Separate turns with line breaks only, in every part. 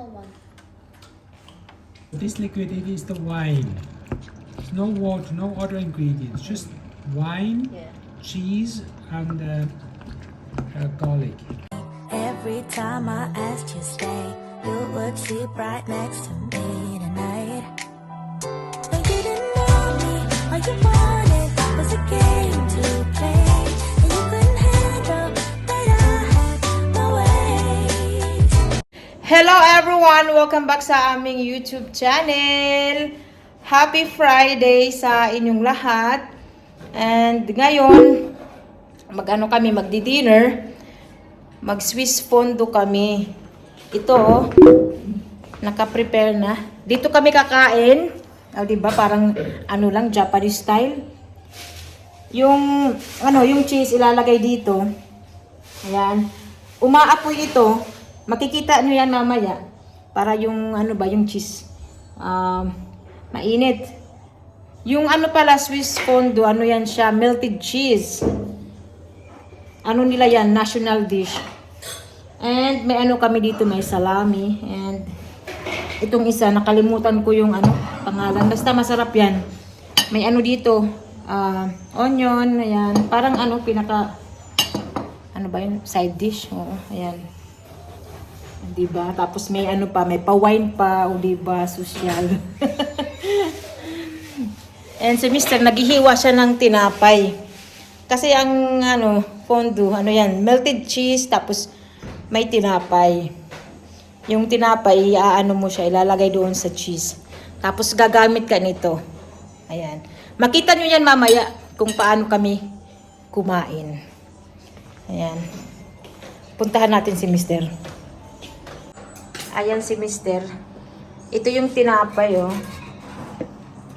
small one.
This liquid it is the wine. There's no water, no other ingredients, just wine, cheese, and garlic.
Every time I asked you stay, you would sleep right next to me tonight. And you didn't know me, all you wanted was a game to play. And you couldn't handle that I had no ways.
Hello everyone! Welcome back sa aming YouTube channel. Happy Friday sa inyong lahat. And ngayon, magdi-dinner. Mag-Swiss fondue kami. Ito, naka-prepare na. Dito kami kakain. O, diba? Parang, lang, Japanese style. Yung cheese ilalagay dito. Ayan. Umaapoy ito. Makikita nyo yan mamaya. Para yung, yung cheese. Mainit. Yung pala, Swiss fondue, yan siya, melted cheese. Nila yan, national dish. And may kami dito, may salami. And itong isa, nakalimutan ko yung pangalan. Basta masarap yan. May dito, onion, ayan. Parang pinaka, yun? Side dish. Oo, ayan. Diba? Tapos may pa, may pa-wine pa. O diba, social. And si Mr. naghihiwa siya ng tinapay. Kasi ang fondue, yan, melted cheese, tapos may tinapay. Yung tinapay, mo siya, ilalagay doon sa cheese. Tapos gagamit ka nito. Ayan. Makita nyo yan mamaya kung paano kami kumain. Ayan. Puntahan natin si Mr. Ayan si Mr. Ito yung tinapay, oh.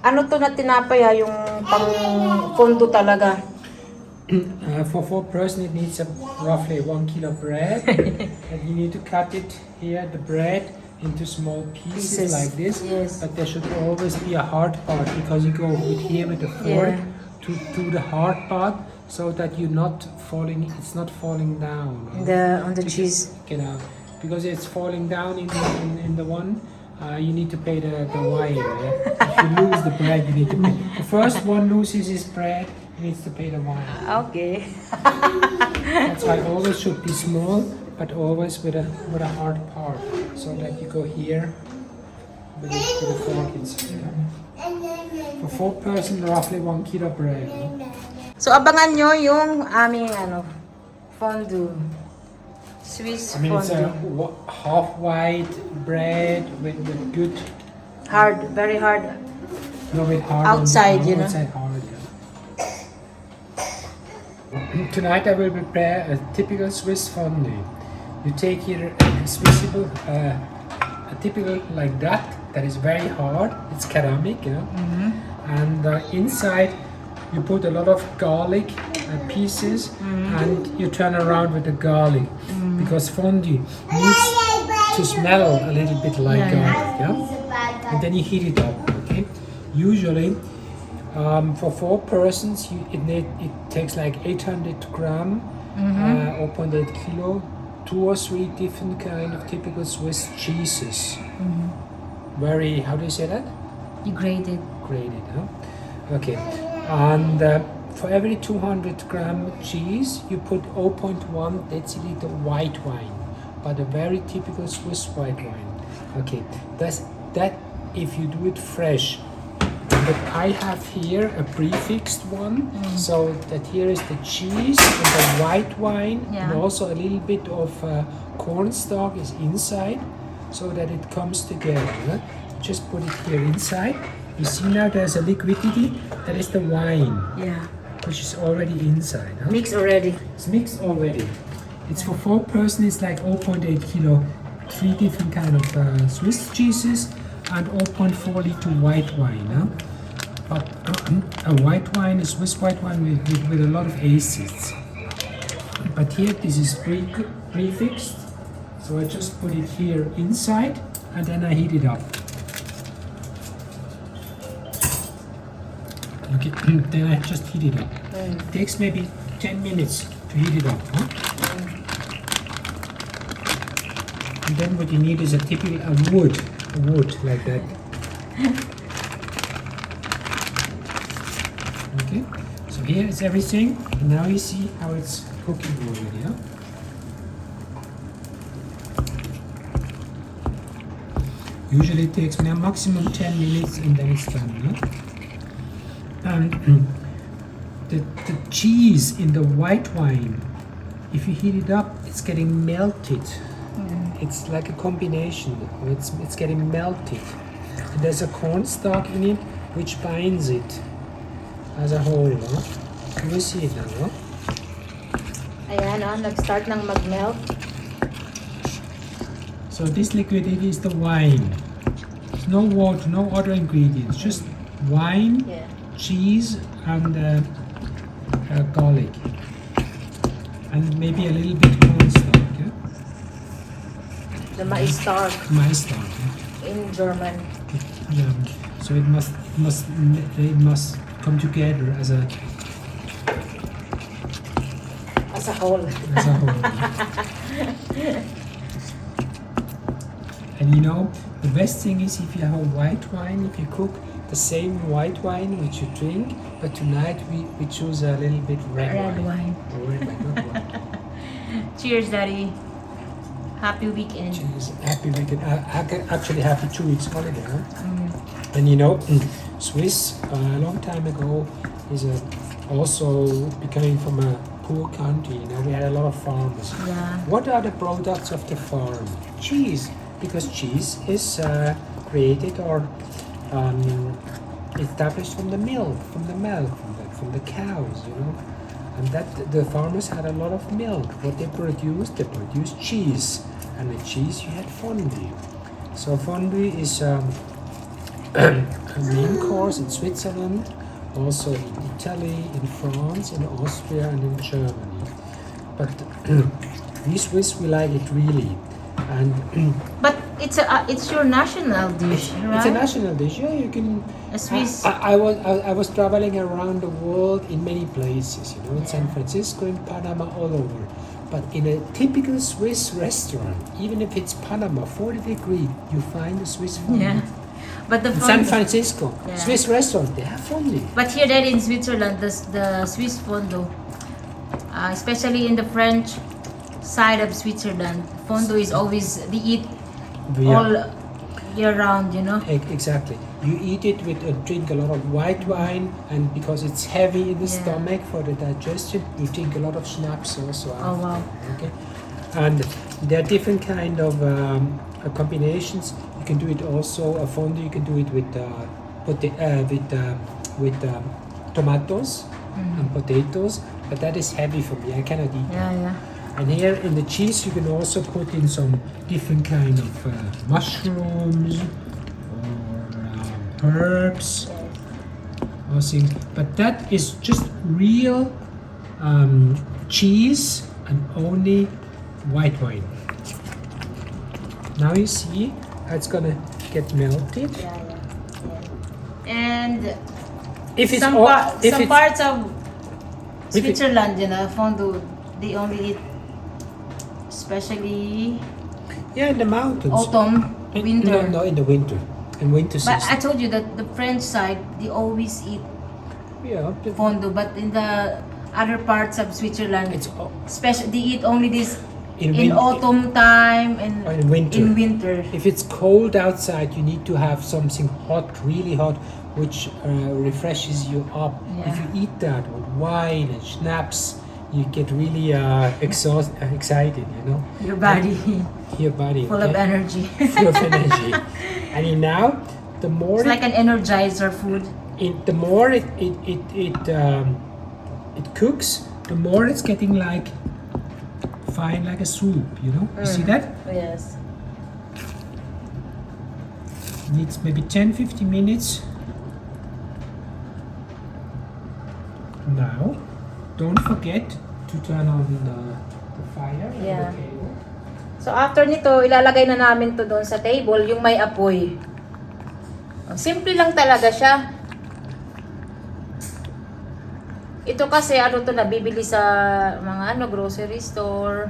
Ano to na tinapay, yung pang fondue talaga?
For 4 person, it needs roughly 1 kilo bread. And you need to cut it here, the bread, into small pieces like this.
Yes.
But there should always be a hard part, because you go with the fork to the hard part, so that it's not falling down.
On the cheese.
Because it's falling down in the one. You need to pay the wine. If you lose the bread, you need to pay. The first one loses his bread, he needs to pay the wine.
Okay.
That's why always should be small, but always with a hard part, so that you go here with a fork inside. For 4 person, roughly 1 kilo bread.
So abangan nyo yung aming fondue. Swiss fondue.
It's a half white bread with good
Hard, very hard.
no, with hard
Outside,
outside hard. Tonight I will prepare a typical Swiss fondue. You take here a typical like that is very hard. It's ceramic, and inside you put a lot of garlic pieces, and you turn around with the garlic, because fondue needs to smell a little bit like garlic, and then you heat it up. Okay, usually for 4 persons, it takes like 800 gram, 0.8 kilo, 2 or 3 different kind of typical Swiss cheeses. Very, how do you say that?
Degraded.
Graded, huh? Okay, and for every 200 gram cheese, you put 0.1 deciliter white wine, but a very typical Swiss white wine. Okay, that if you do it fresh. But I have here a prefixed one, so that here is the cheese and the white wine, and also a little bit of cornstarch is inside, so that it comes together. Just put it here inside. You see now there's a liquidity, that is the wine.
Yeah.
Which is already inside. Huh?
Mix already.
It's mixed already. It's for 4 person, it's like 0.8 kilo, 3 different kind of Swiss cheeses, and 0.4 liter white wine. Huh? But a white wine, a Swiss white wine with a lot of acids. But here this is prefixed, so I just put it here inside, and then I heat it up. Okay, then I just heat it up. It takes maybe 10 minutes to heat it up. Huh? And then what you need is a typical wood like that. Okay, so here is everything, and now you see how it's cooking already. Yeah? Usually it takes me a maximum 10 minutes and then it's done. Yeah? And the cheese in the white wine, if you heat it up, it's getting melted. It's like a combination. It's getting melted. And there's a cornstalk in it which binds it as a whole. No? You will see it now. No?
Ayan, nag-start ng mag-melt.
So this liquid it is the wine. No water, no other ingredients, just wine,
Yeah.
cheese, and garlic, and maybe a little bit cornstarch. Yeah?
The maistark
Maistarch. Yeah?
in German.
Yeah. So it must come together as a
Whole.
as a whole. And you know, the best thing is if you have a white wine, if you cook the same white wine which you drink, but tonight we choose a little bit red wine. Red wine.
Cheers, Daddy. Happy weekend.
Cheers. Happy weekend. Actually happy 2 weeks holiday. Huh? And you know, Swiss a long time ago is also becoming from a poor country. You know, we had a lot of farmers.
Yeah.
What are the products of the farm? Cheese, because cheese is created or established from the milk, from the cows. You know, and that the farmers had a lot of milk. What they produced cheese, and with cheese you had fondue. So fondue is a main course in Switzerland, also in Italy, in France, in Austria, and in Germany. But we Swiss, we like it really, and
But it's your national dish, right?
it's a national dish. Yeah, you can.
A Swiss.
I was traveling around the world in many places. You know, in San Francisco, in Panama, all over. But in a typical Swiss restaurant, even if it's Panama, 40 degree, you find a Swiss fondue.
Yeah. But the
In San
fondue,
Francisco,
Yeah.
Swiss restaurant, they have fondue.
but here that in Switzerland, the Swiss fondue, especially in the French side of Switzerland, fondue is always they eat all year round, you know.
Exactly. You eat it with drink a lot of white wine, and because it's heavy in the
Yeah.
stomach for the digestion, you drink a lot of schnapps also.
Oh, wow.
Okay. And there are different kind of combinations. You can do it also a fondue. You can do it with tomatoes and potatoes, but that is heavy for me. I cannot eat that.
Yeah.
And here in the cheese, you can also put in some different kind of mushrooms or herbs or things. But that is just real cheese and only white wine. Now you see how it's gonna get melted.
And
If it's
some parts of
If it-
Switzerland, you know, fondue, they only eat, especially
yeah, in the mountains.
autumn, winter.
No, in the winter. In winter
But
season.
I told you that the French side, they always eat
Yeah,
fondue, but in the other parts of Switzerland,
it's
special they eat only this
in
in
win-
autumn time and
or in winter.
in winter.
If it's cold outside, you need to have something hot, really hot, which refreshes you up.
Yeah.
If you eat that with wine and schnapps, you get really excited, you know.
Your body
Your body.
full of
okay?
energy.
Full of energy. And now, the more
It's like an energizer food.
the more it cooks, the more it's getting like fine, like a soup. You know. You see that?
Yes.
Needs maybe 10-15 minutes. Now, don't forget to turn on the fire. on the
Yeah.
table.
So after nito, ilalagay na namin to doon sa table, yung may apoy. Simple lang talaga siya. Ito kasi ano to nabibili sa mga grocery store.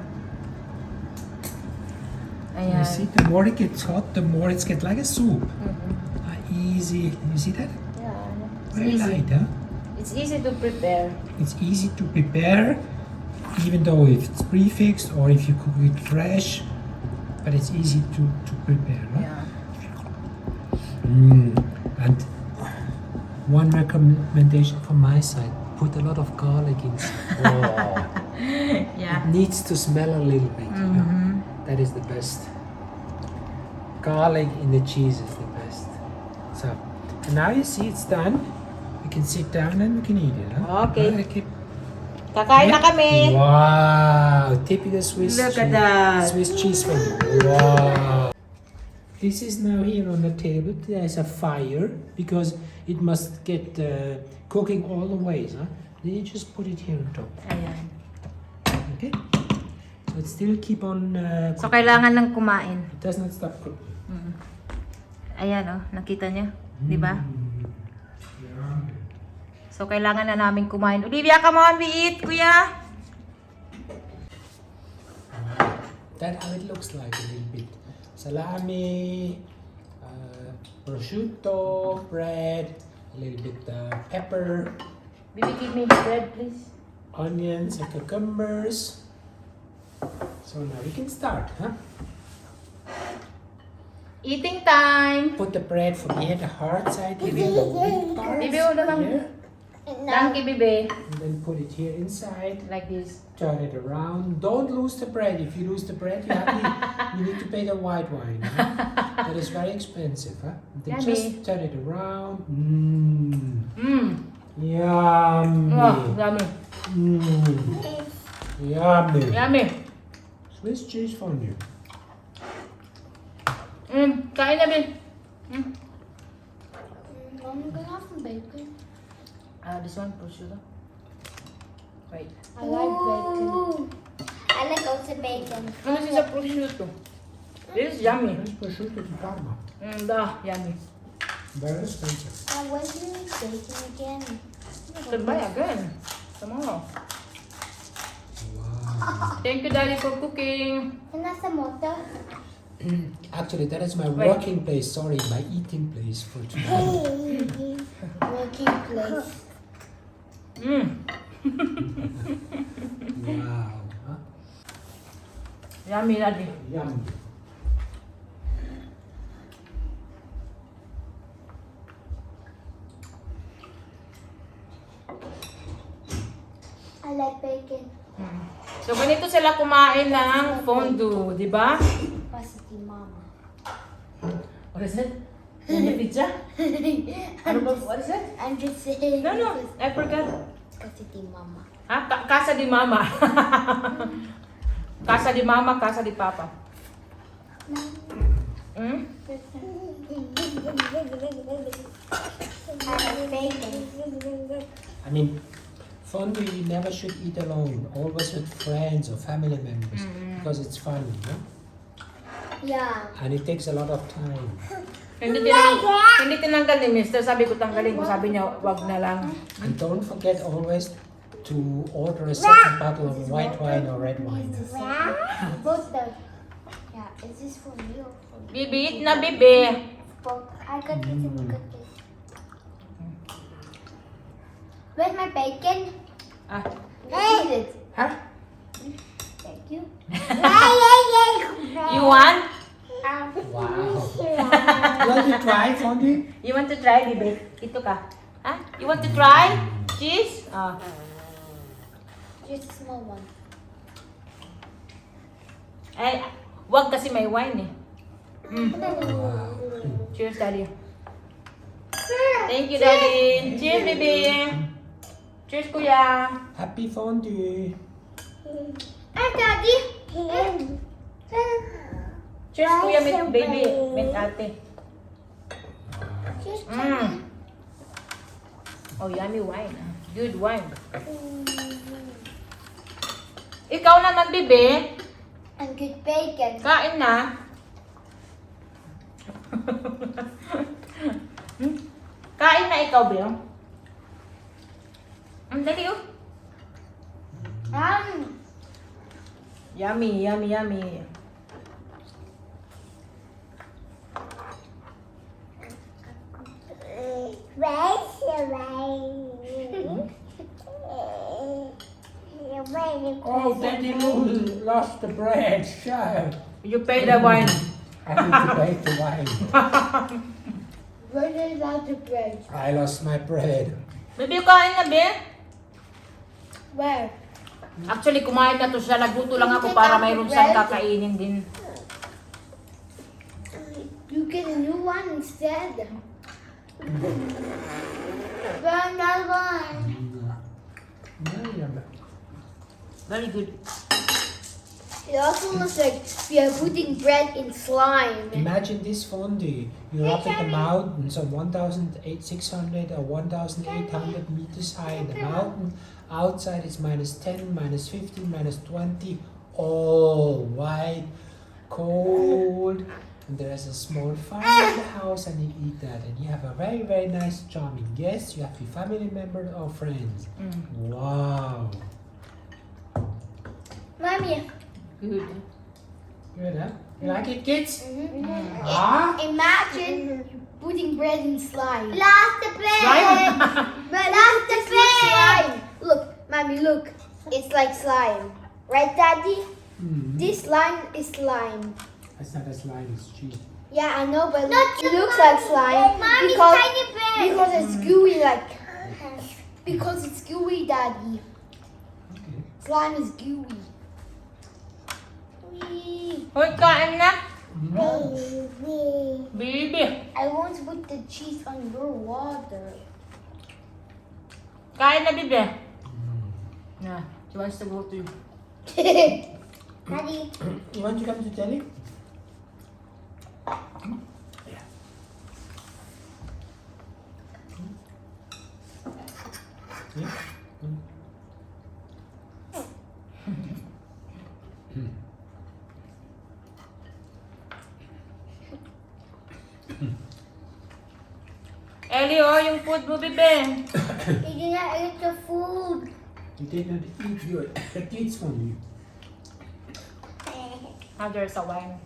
Ayan.
You see, the more it gets hot, the more it's get like a soup. Easy. You see that?
Yeah, it's
Very
easy.
light, huh?
It's easy to prepare.
It's easy to prepare, even though if it's prefixed or if you cook it fresh. But it's easy to prepare, huh?
Yeah.
And one recommendation from my side: put a lot of garlic inside.
Yeah.
It needs to smell a little bit. You know? That is the best. Garlic in the cheese is the best. So, and now you see it's done. We can sit down and we can eat it. Huh?
Okay. Kakain na kami.
Wow, typical Swiss.
Look at that.
Swiss cheese fondue. Wow. This is now here on the table. There's a fire because it must get cooking all the ways. Huh? Then you just put it here on top.
Ayan.
Okay. So it still keep on.
So, kailangan lang kumain.
It does not stop cooking.
Ayan, oh. Nakita niyo? Di ba? So, kailangan na namin kumain. Olivia, come on, we eat, kuya!
That's how it looks like a little bit. Salami, prosciutto, bread, a little bit pepper,
Baby, give me the bread, please.
onions and cucumbers. So now we can start, huh?
Eating time!
Put the bread from here, the hard side, here in the big part.
Bibi, hold on.
Here,
Thank you, baby.
and then put it here inside.
Like this.
Turn it around. Don't lose the bread. If you lose the bread, you need to pay the white wine. Huh? That is very expensive. Huh? Then
Yummy.
just turn it around. Yummy.
Oh, yummy.
Yummy.
Yummy.
Swiss cheese fondue.
Kain na, Bin.
Mom, you gonna have some bacon?
This one, prosciutto. Wait.
I like bacon. I like also bacon.
Ano siya sa prosciutto? This is yummy.
This prosciutto di Parma.
Yummy.
Very expensive.
When do you eat bacon again?
Should buy again. Tomorrow.
Wow.
Thank you, Daddy, for cooking.
And that's the motor.
Actually, that is my
Wait.
working place. Sorry, my eating place for tonight.
Working place.
Wow. Huh?
Yummy, Daddy.
Yum.
I like bacon.
So, ganito sila kumain ng fondue, di ba?
Pasiti mama.
What is it? Yung pizza? Ano ba? What is it?
I'm just saying.
No, I forgot.
Pasiti mama.
Ha? Casa di Mama. Casa di Mama, Casa di Papa.
I like bacon.
I mean, fondue you never should eat alone. Always with friends or family members because it's fun, you know?
Yeah.
And it takes a lot of time.
Hindi tinanggal ni Mister. Sabi ko tanggalin ko. Sabi niya, wag na lang.
And don't forget always to order a second bottle of white wine or red wine.
Both the. Yeah. Is this for me or for you?
Bibi, eat na bibi.
Both. I got this and you got this. Where's my bacon? Eat it.
Huh?
Thank you.
You want?
Wow. You want to try fondue?
You want to try, bibi? Ito ka. Ha? You want to try? Cheese?
Just a small one.
Ay, wag kasi may wine eh.
Wow.
Cheers, Daddy. Thank you, Daddy. Cheers, baby. Cheers, kuya.
Happy fondue.
Hi, Daddy.
Cheers, kuya, mit baby. Mit ate.
Just
Oh, yummy wine. Good wine. Ikaw naman, bibi.
and good bacon.
Kain na. Kain na ikaw, Bill. Ang dali, oh.
Um,
Yummy, yummy, yummy.
lost the bread, child.
You pay the wine.
I need to pay the wine.
Where is all the bread?
I lost my bread.
Bibi, kain na, Be?
Where?
Actually, kumain na to siya. Nagluto lang ako para mayroon siyang kakainin din.
You get a new one instead. Burn that one.
Very good.
It also looks like we are putting bread in slime.
Imagine this fondue. You're up at the mountains of 1,600 or 1,800 meters high in the mountain. Outside it's -10, -15, -20. All white, cold. And there's a small fire in the house and you eat that. And you have a very, very nice charming guest. You have your family members or friends. Wow.
Mommy.
Good.
Good, huh? You like it, kids?
Mm-hmm.
Ah?
Imagine putting bread in slime. Lost the bread.
Slime?
Lost the bread. Look, Mommy, look. It's like slime. Right, Daddy? This slime is slime.
It's not as light as cheese.
Yeah, I know, but it looks like slime because it's gooey, because it's gooey, Daddy.
Okay.
Slime is gooey. Wee.
Hoy, kain na.
Baby.
Bibi.
I want to put the cheese on your water.
Kain na, Bibi. Yeah, she wants to go to you.
Daddy.
You want to come to Telly? Yeah. Yeah.
Ellie, oh, yung food mo, Bibi.
You did not eat the food.
You did not eat the kids from you.
Ah, there's a wine.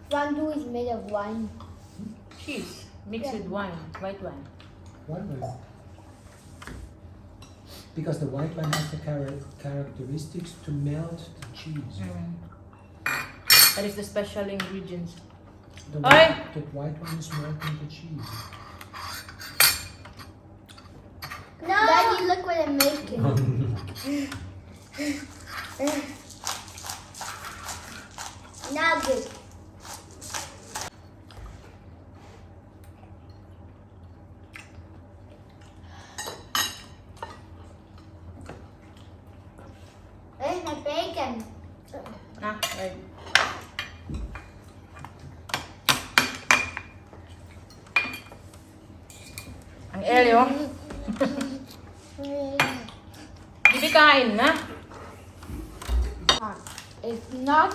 Fondue is made of wine.
Cheese mixed with wine, white wine.
White wine. Because the white wine has the characteristics to melt the cheese.
That is the special ingredients.
The
Aye.
white wine is melting the cheese.
No. Daddy, look what I'm making. Nugget. Where's my bacon?
Ah, right. Ang Ellie, oh. Bibi, kain na.
If not,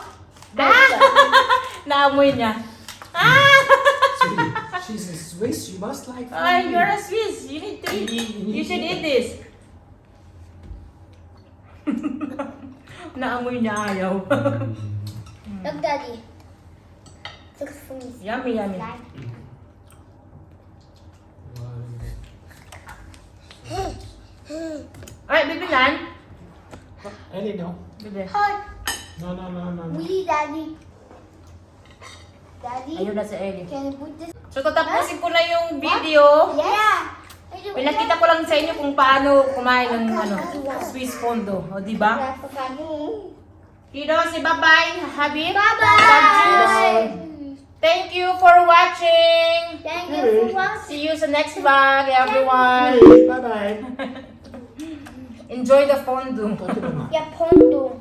Naamoy niya.
She's a Swiss. You must like
Ay,
fondue.
you're a Swiss. You need to eat. You should eat this. Naamoy niya ayaw.
look, Daddy. Looks for me.
Yummy, yummy. Ay, bibilan.
Ellie, no.
Bibi.
Hot.
No.
Really, Daddy? Daddy?
Ayun na si Ellie.
Can I put this?
So, tatapusin ko na yung video.
Yeah.
Pinakita ko lang sa inyo kung paano kumain ng Swiss fondue. O, diba? Kiddo, si bye-bye, Habib.
Bye-bye.
Thank you for watching.
Thank you for watching.
See you sa next vlog, everyone.
Bye bye.
Enjoy the fondue.
Yeah, Fondue.